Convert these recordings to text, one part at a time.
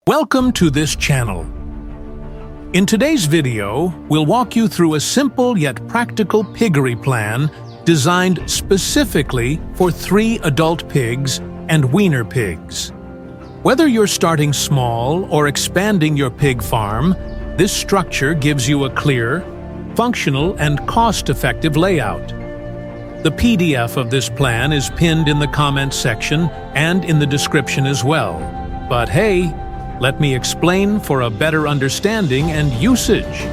Welcome to this channel. In today's video, we'll walk you through a simple yet practical piggery plan designed specifically for 3 adult pigs and weaner pigs. Whether you're starting small or expanding your pig farm, this structure gives you a clear, functional, and cost-effective layout. The PDF of this plan is pinned in the comments section and in the description as well. But hey, let me explain for a better understanding and usage.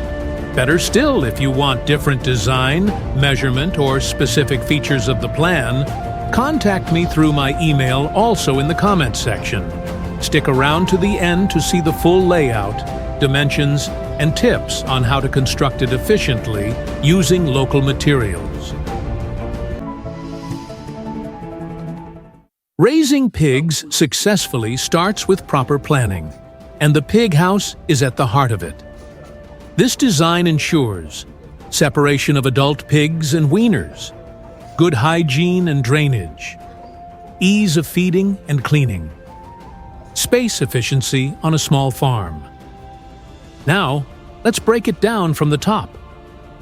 Better still, if you want different design, measurement, or specific features of the plan, contact me through my email also in the comments section. Stick around to the end to see the full layout, dimensions, and tips on how to construct it efficiently using local materials. Raising pigs successfully starts with proper planning, and the pig house is at the heart of it. This design ensures separation of adult pigs and weaners, good hygiene and drainage, ease of feeding and cleaning, space efficiency on a small farm. Now, let's break it down from the top,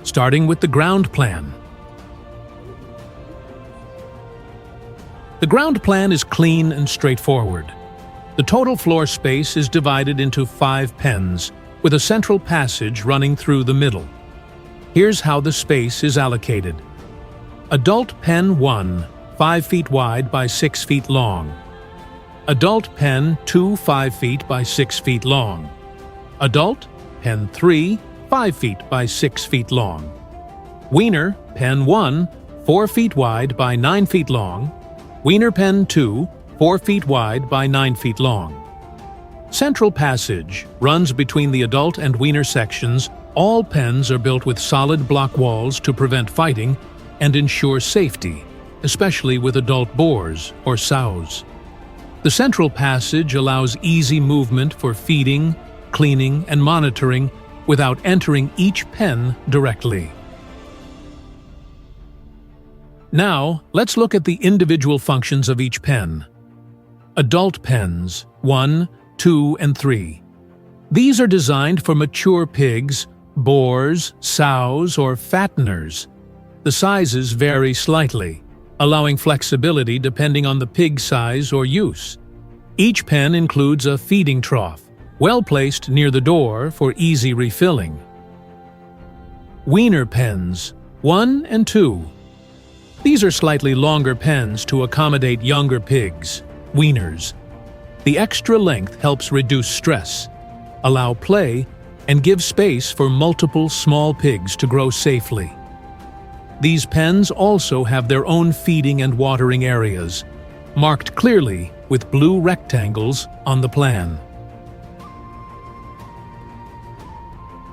starting with the ground plan. The ground plan is clean and straightforward. The total floor space is divided into 5 pens, with a central passage running through the middle. Here's how the space is allocated. Adult pen 1, 5 feet wide by 6 feet long. Adult pen 2, 5 feet by 6 feet long. Adult pen 3, 5 feet by 6 feet long. Weaner pen 1, 4 feet wide by 9 feet long. Weaner pen 2, 4 feet wide by 9 feet long. Central passage runs between the adult and weaner sections. All pens are built with solid block walls to prevent fighting and ensure safety, especially with adult boars or sows. The central passage allows easy movement for feeding, cleaning, and monitoring without entering each pen directly. Now, let's look at the individual functions of each pen. Adult pens 1, 2, and 3. These are designed for mature pigs, boars, sows, or fatteners. The sizes vary slightly, allowing flexibility depending on the pig size or use. Each pen includes a feeding trough, well placed near the door for easy refilling. Weaner pens 1 and 2. These are slightly longer pens to accommodate younger pigs, weaners. The extra length helps reduce stress, allow play, and give space for multiple small pigs to grow safely. These pens also have their own feeding and watering areas, marked clearly with blue rectangles on the plan.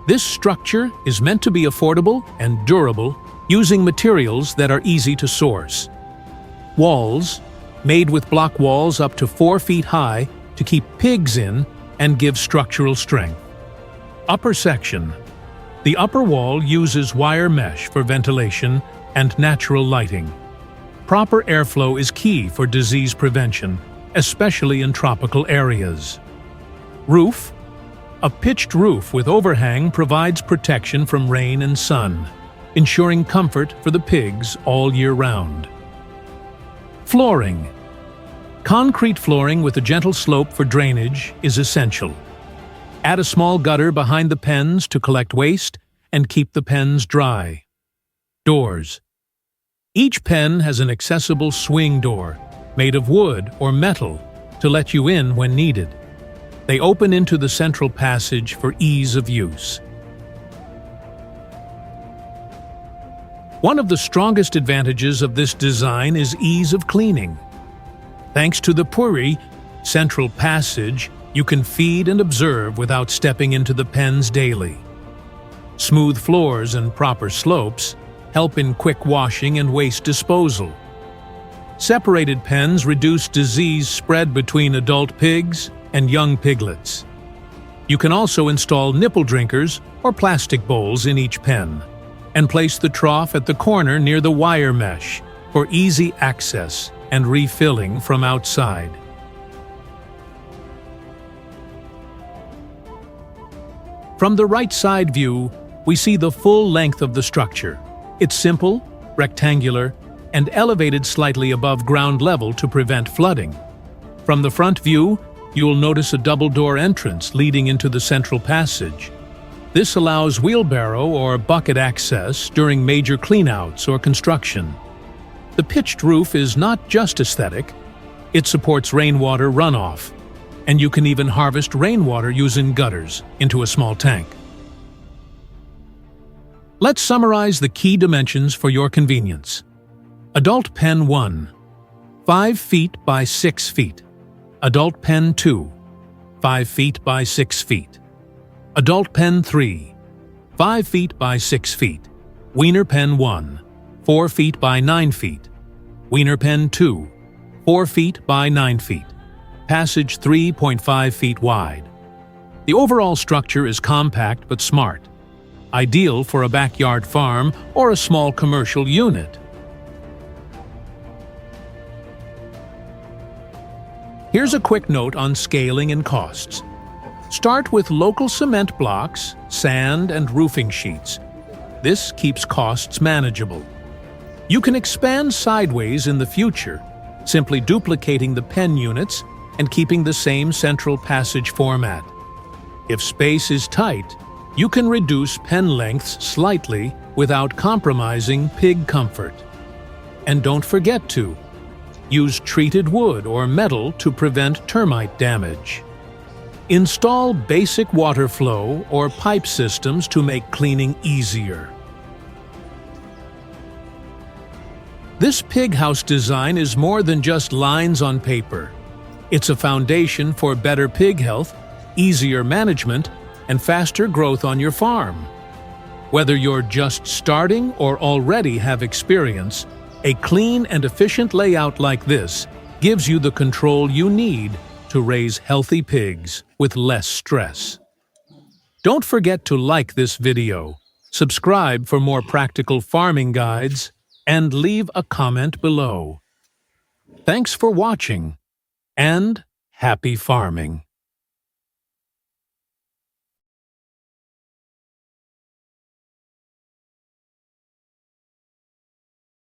This structure is meant to be affordable and durable, using materials that are easy to source. Walls, made with block walls up to 4 feet high to keep pigs in and give structural strength. Upper section. The upper wall uses wire mesh for ventilation and natural lighting. Proper airflow is key for disease prevention, especially in tropical areas. Roof. A pitched roof with overhang provides protection from rain and sun, ensuring comfort for the pigs all year round. Flooring. Concrete flooring with a gentle slope for drainage is essential. Add a small gutter behind the pens to collect waste and keep the pens dry. Doors. Each pen has an accessible swing door, made of wood or metal, to let you in when needed. They open into the central passage for ease of use. One of the strongest advantages of this design is ease of cleaning. Thanks to the Piggery central passage, you can feed and observe without stepping into the pens daily. Smooth floors and proper slopes help in quick washing and waste disposal. Separated pens reduce disease spread between adult pigs and young piglets. You can also install nipple drinkers or plastic bowls in each pen, and place the trough at the corner near the wire mesh for easy access and refilling from outside. From the right side view, we see the full length of the structure. It's simple, rectangular, and elevated slightly above ground level to prevent flooding. From the front view, you'll notice a double-door entrance leading into the central passage. This allows wheelbarrow or bucket access during major cleanouts or construction. The pitched roof is not just aesthetic, it supports rainwater runoff, and you can even harvest rainwater using gutters into a small tank. Let's summarize the key dimensions for your convenience. Adult pen 1, 5 feet by 6 feet. Adult pen 2, 5 feet by 6 feet. Adult pen 3, 5 feet by 6 feet. Weaner pen 1, 4 feet by 9 feet. Weaner pen 2, 4 feet by 9 feet. Passage 3.5 feet wide. The overall structure is compact but smart, ideal for a backyard farm or a small commercial unit. Here's a quick note on scaling and costs. Start with local cement blocks, sand, and roofing sheets. This keeps costs manageable. You can expand sideways in the future, simply duplicating the pen units and keeping the same central passage format. If space is tight, you can reduce pen lengths slightly without compromising pig comfort. And don't forget to use treated wood or metal to prevent termite damage. Install basic water flow or pipe systems to make cleaning easier. This pig house design is more than just lines on paper. It's a foundation for better pig health, easier management, and faster growth on your farm. Whether you're just starting or already have experience, a clean and efficient layout like this gives you the control you need to raise healthy pigs with less stress. Don't forget to like this video, subscribe for more practical farming guides, and leave a comment below. Thanks for watching, and happy farming!